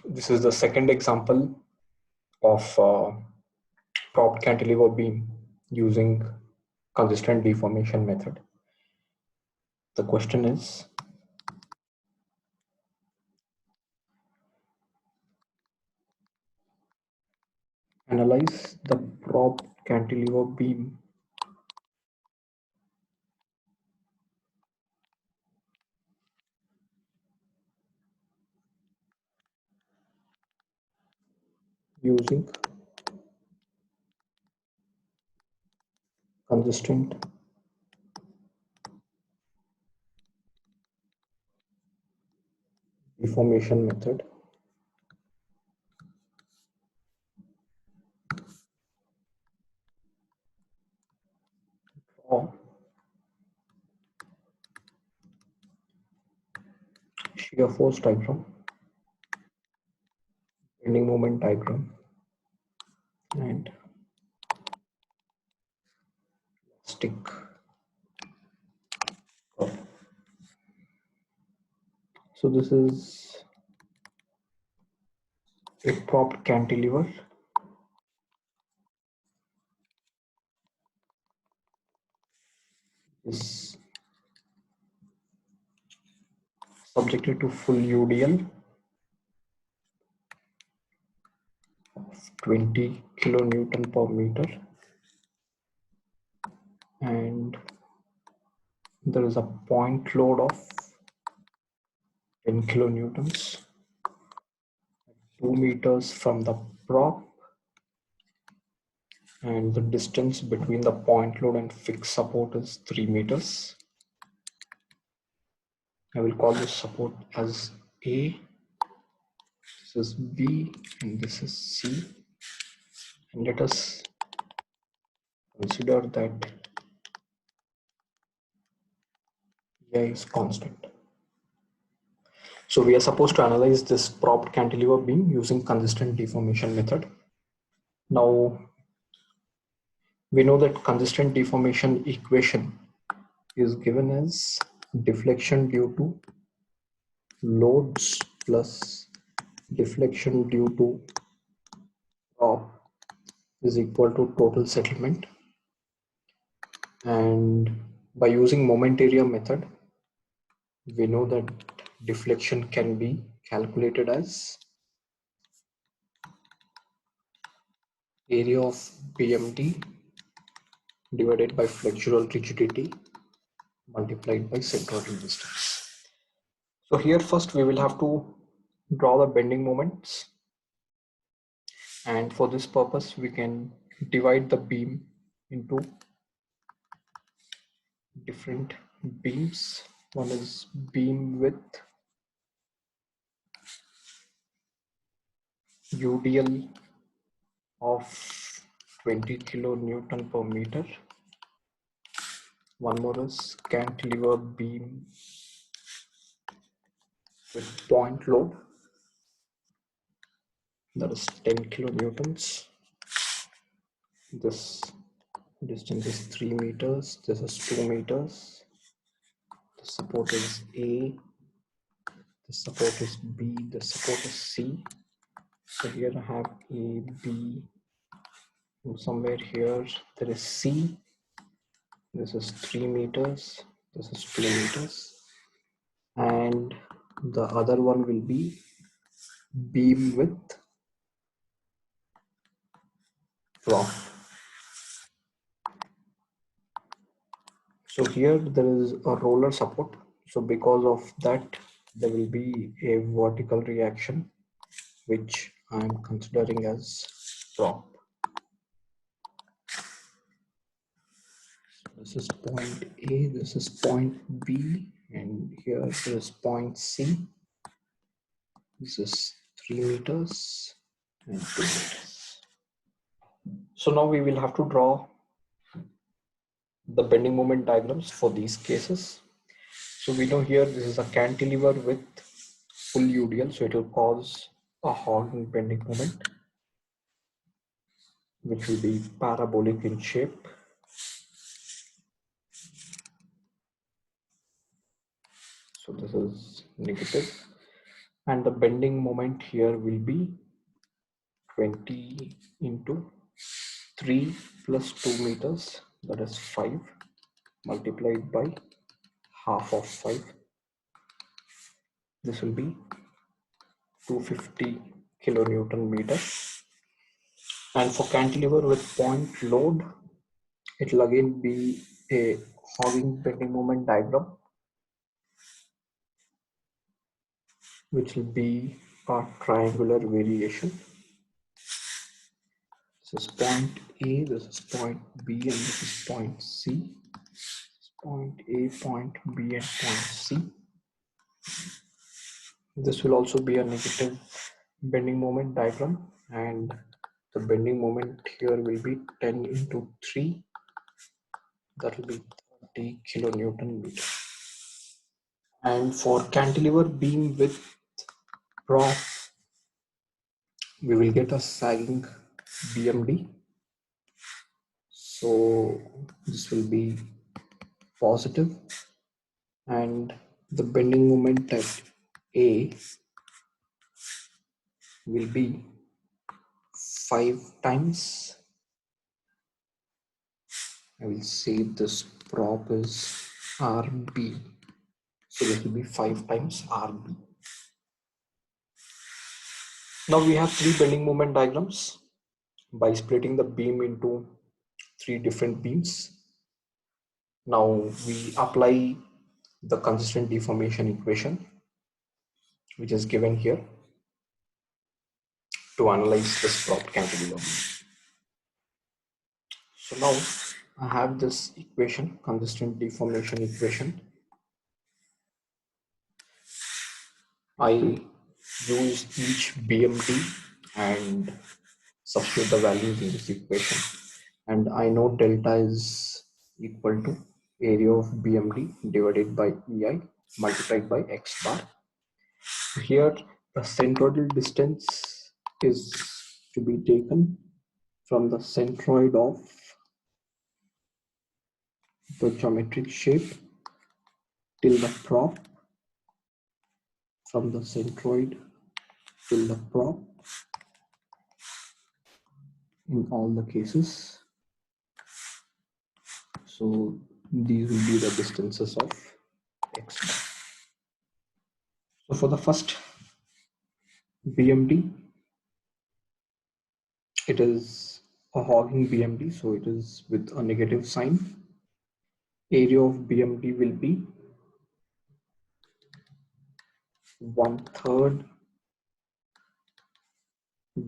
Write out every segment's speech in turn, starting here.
This is the second example of propped cantilever beam using consistent deformation method. The question is, analyze the propped cantilever beam using consistent deformation method. Or shear force diagram, bending moment diagram, and stick curve. So this is a propped cantilever. Is subjected to full UDL of 20 kilonewton per meter, and there is a point load of 10 kilonewtons, 2 meters from the prop, and the distance between the point load and fixed support is 3 meters. I will call this support as A, this is B, and this is C. And let us consider that A is constant. So we are supposed to analyze this propped cantilever beam using consistent deformation method. Now we know that consistent deformation equation is given as deflection due to loads plus deflection due to prop is equal to total settlement. And by using moment area method, we know that deflection can be calculated as area of BMD divided by flexural rigidity multiplied by central resistance. So here first we will have to draw the bending moments, and for this purpose we can divide the beam into different beams. One is beam width UDL of 20 kilonewton per meter. One more is cantilever beam with point load, that is 10 kilonewtons. This distance is 3 meters, this is 2 meters. The support is A, the support is B, the support is C. So here I have A, B, and somewhere here there is C. This is 3 meters, this is 2 meters, and the other one will be beam width prop. So here there is a roller support, so because of that there will be a vertical reaction which I am considering as prop. This is point A, this is point B, and here is point C. This is 3 meters and 2 meters. So now we will have to draw the bending moment diagrams for these cases. So we know here this is a cantilever with full UDL, so it will cause a Horn bending moment, which will be parabolic in shape. So this is negative, and the bending moment here will be 20 into 3 plus 2 meters, that is 5, multiplied by half of 5. This will be 250 kilonewton meter. And for cantilever with point load, it will again be a hogging bending moment diagram, which will be a triangular variation. This is point A, this is point B, and this is point C. This is point A, point B, and point C. This will also be a negative bending moment diagram, and the bending moment here will be 10 into 3, that will be 30 kilonewton meter. And for cantilever beam with prop, we will get a sagging BMD. So this will be positive, and the bending moment at A will be 5 times. I will say this prop is RB. So this will be 5 times RB. Now we have 3 bending moment diagrams. By splitting the beam into 3 different beams, now we apply the consistent deformation equation, which is given here, to analyze this prop cantilever beam. So now I have this equation, consistent deformation equation. I use each BMD and substitute the values in this equation, and I know delta is equal to area of BMD divided by EI multiplied by X bar. Here the centroidal distance is to be taken from the centroid of the geometric shape till the prop, from the centroid till the prop in all the cases. So these will be the distances of X bar. So for the first BMD, it is a hogging BMD, so it is with a negative sign. Area of BMD will be 1/3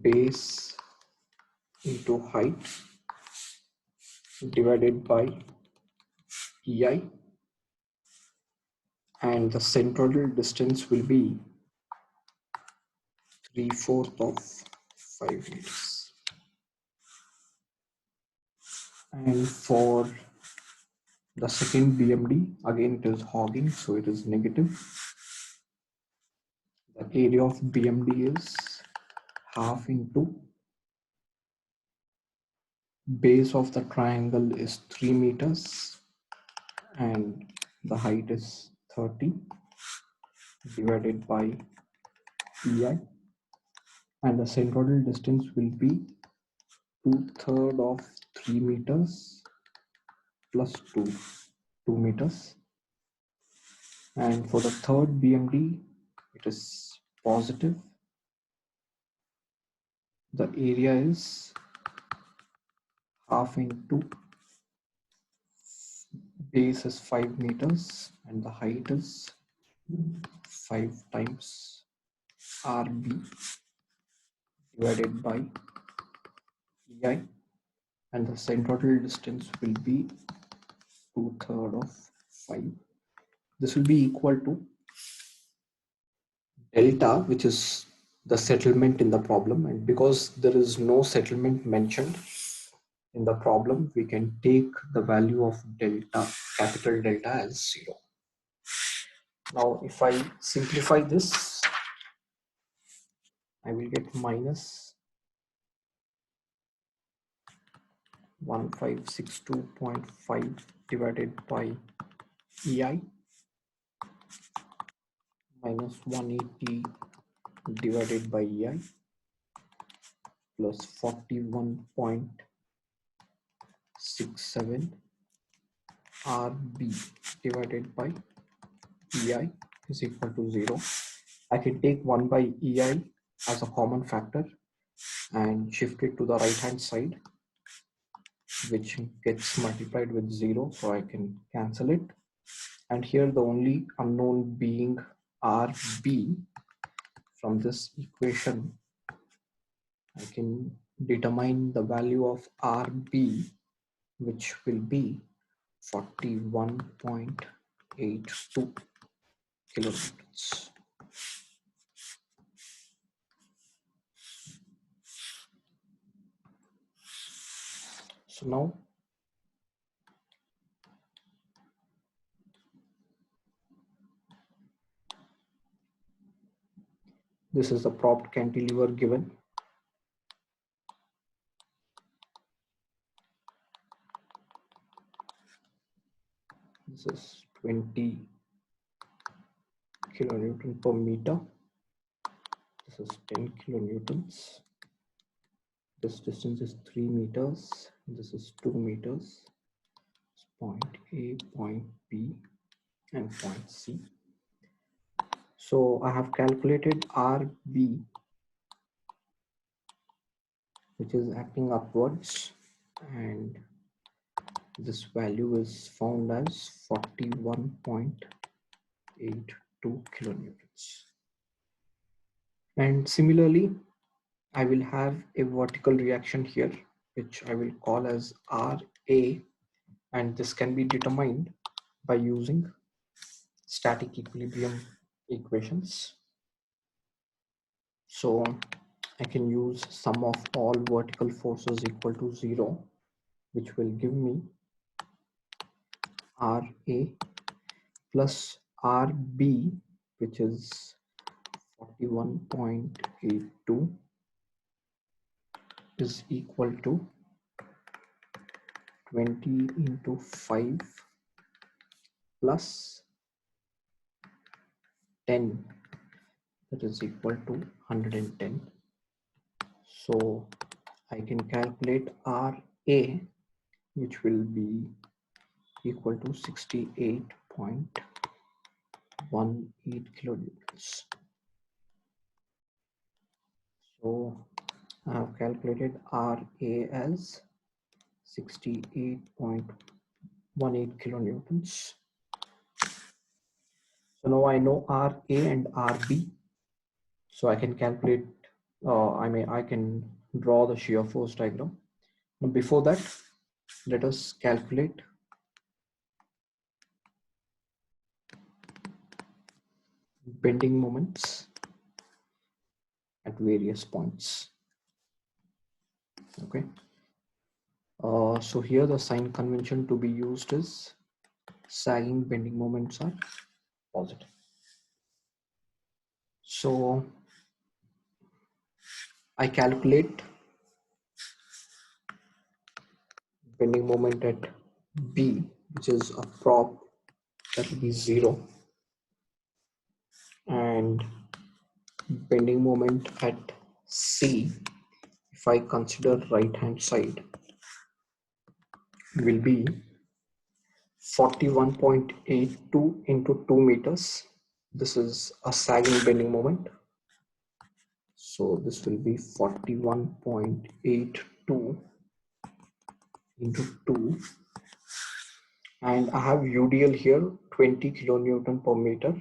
base into height divided by EI, and the centroidal distance will be 3/4 of 5 meters. And for the second BMD, again it is hogging, so it is negative. The area of BMD is half into base of the triangle is 3 meters, and the height is 30 divided by EI, and the centroidal distance will be 2/3 of 3 meters plus 2 meters. And for the third BMD, it is positive. The area is half into base is 5 meters, and the height is 5 times RB divided by EI, and the centroidal distance will be 2/3 of 5. This will be equal to delta, which is the settlement in the problem, and because there is no settlement mentioned in the problem, we can take the value of delta, capital delta, as 0. Now if I simplify this, I will get minus 1562.5 divided by EI minus 180 divided by EI plus 41.67 RB divided by EI is equal to 0. I can take 1 by EI as a common factor and shift it to the right hand side, which gets multiplied with 0, so I can cancel it. And here the only unknown being RB. From this equation I can determine the value of RB, which will be 41.82 kilonewtons. So now this is the propped cantilever given. This is 20 kilonewton per meter. This is 10 kilonewtons. This distance is 3 meters. This is 2 meters. It's point A, point B, and point C. So I have calculated RB, which is acting upwards, and this value is found as 41.82 kilonewtons. And similarly, I will have a vertical reaction here, which I will call as RA, and this can be determined by using static equilibrium equations. So I can use sum of all vertical forces equal to 0, which will give me RA plus RB, which is 41.82, is equal to 20 into 5 plus 10, that is equal to 110. So I can calculate RA, which will be equal to 68.18 kilonewtons. So I have calculated RA as 68.18 kilonewtons. So now I know RA and RB, so I can calculate. I can draw the shear force diagram. Now before that, let us calculate bending moments at various points. Okay. So here the sign convention to be used is sagging bending moments are positive. So I calculate bending moment at B, which is a prop, that will be 0, and bending moment at C, if I consider right hand side, will be 41.82 into 2 meters. This is a sagging bending moment, so this will be 41.82 into 2, and I have UDL here 20 kilonewton per meter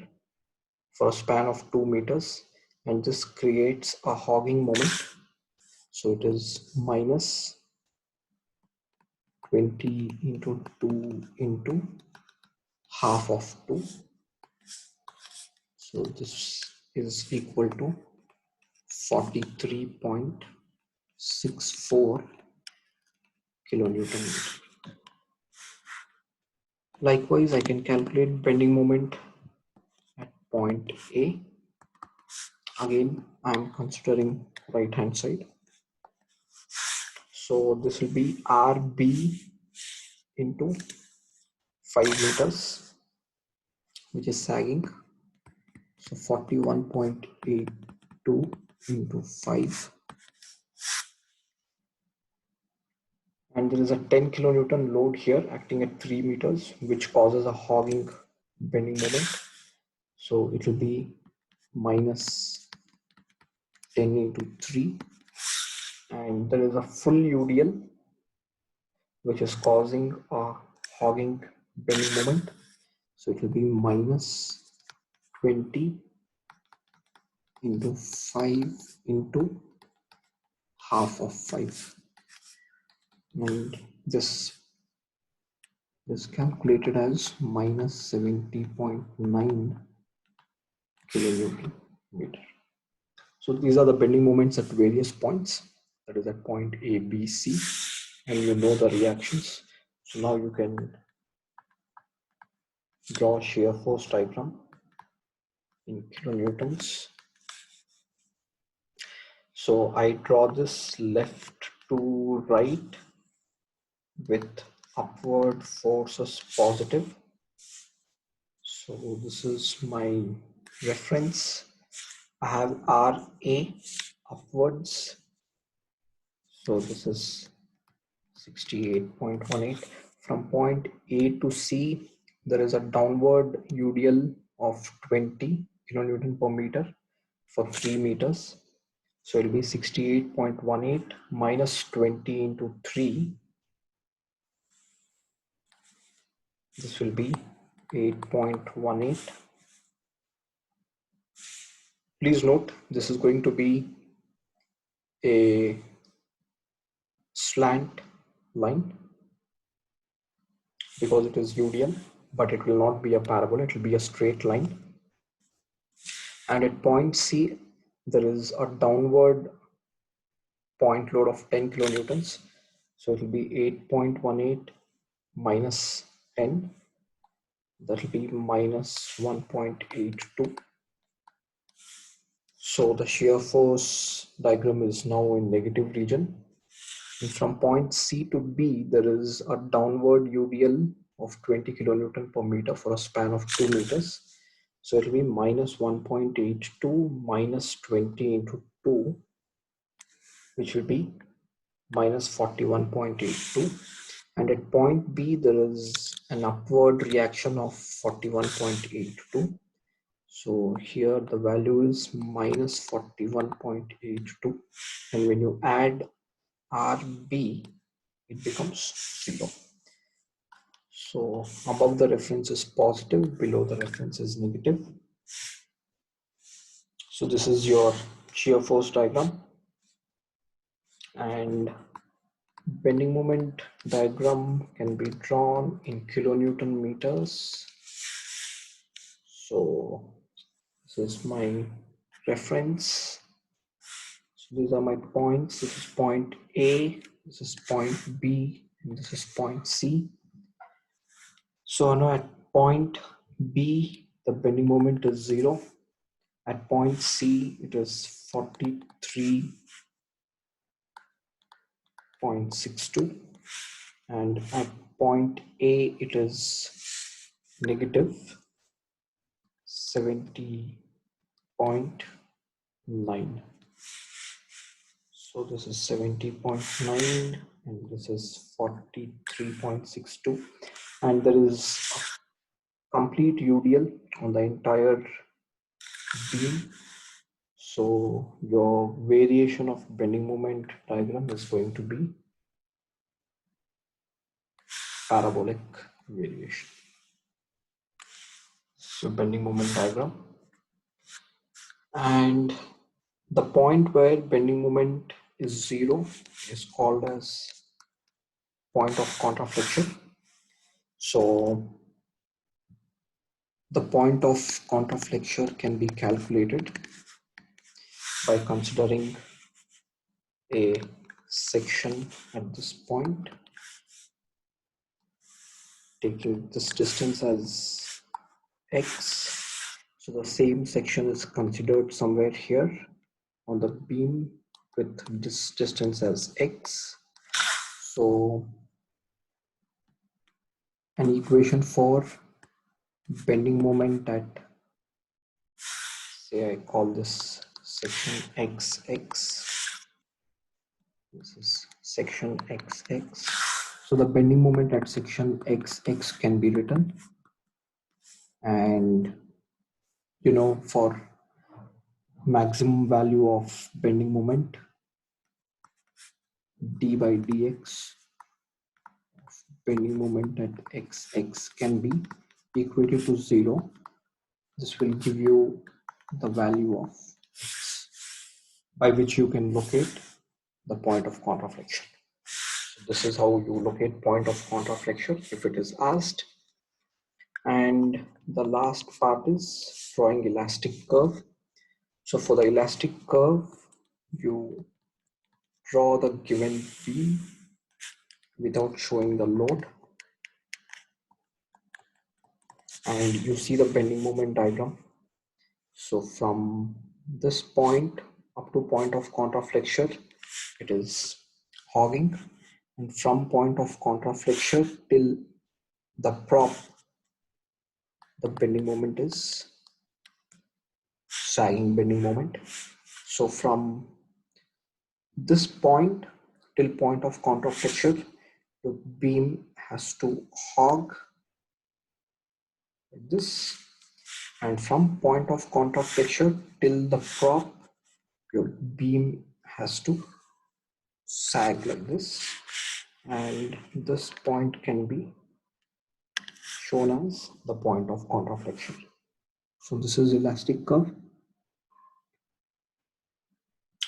for a span of 2 meters, and this creates a hogging moment. So it is minus 20 into 2 into half of 2. So this is equal to 43.64 kilonewton meter. Likewise, I can calculate bending moment at point A. Again, I am considering right hand side. So this will be RB into 5 meters, which is sagging. So 41.82 into 5. And there is a 10 kilonewton load here acting at 3 meters, which causes a hogging bending moment. So it will be minus 10 into 3. And there is a full UDL, which is causing a hogging bending moment. So it will be minus 20 into 5 into half of 5. And this is calculated as minus 70.9 kilonewton meter. So these are the bending moments at various points, that is at point A, B, C, and you know the reactions. So now you can draw shear force diagram in kilonewtons. So I draw this left to right with upward forces positive. So this is my reference. I have RA upwards. So this is 68.18. From point A to C, there is a downward UDL of 20 kilonewton per meter for 3 meters. So it will be 68.18 minus 20 into 3. This will be 8.18. Please note, this is going to be a slant line because it is UDL, but it will not be a parabola, it will be a straight line. And at point C, there is a downward point load of 10 kilonewtons. So it will be 8.18 minus 10. That will be minus 1.82. So the shear force diagram is now in negative region. And from point C to B, there is a downward UDL of 20 kilonewton per meter for a span of 2 meters. So it will be minus 1.82 minus 20 into 2, which will be minus 41.82. And at point B, there is an upward reaction of 41.82. So here the value is minus 41.82. And when you add RB, it becomes 0. So above the reference is positive, below the reference is negative. So this is your shear force diagram, and bending moment diagram can be drawn in kilonewton meters. So this is my reference. So these are my points. This is point A, this is point B, and this is point C. So now at point B, the bending moment is 0. At point C, it is 43.62. And at point A, it is negative 70.9. So this is 70.9 and this is 43.62, and there is a complete UDL on the entire beam. So your variation of bending moment diagram is going to be parabolic variation. So bending moment diagram, and the point where bending moment is 0 is called as point of contraflexion. So the point of contraflexion can be calculated by considering a section at this point, taking this distance as x. So the same section is considered somewhere here on the beam with this distance as x. So an equation for bending moment at say I call this section XX. This is section XX. So the bending moment at section XX can be written, and for maximum value of bending moment, d by dx bending moment at XX can be equated to 0. This will give you the value of x by which you can locate the point of contraflexion. So this is how you locate point of contraflexion if it is asked. And the last part is drawing elastic curve. So for the elastic curve, you draw the given beam without showing the load, and you see the bending moment diagram. So from this point up to point of contraflexion, it is hogging, and from point of contraflexion till the prop, the bending moment is sagging bending moment. So from this point till point of contraflexion, the beam has to hog like this, and from point of contraflexion till the prop, your beam has to sag like this, and this point can be shown as the point of contraflexion. So this is elastic curve.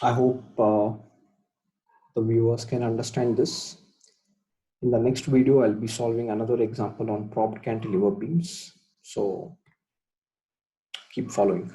I hope the viewers can understand this. In the next video, I'll be solving another example on propped cantilever beams. So keep following.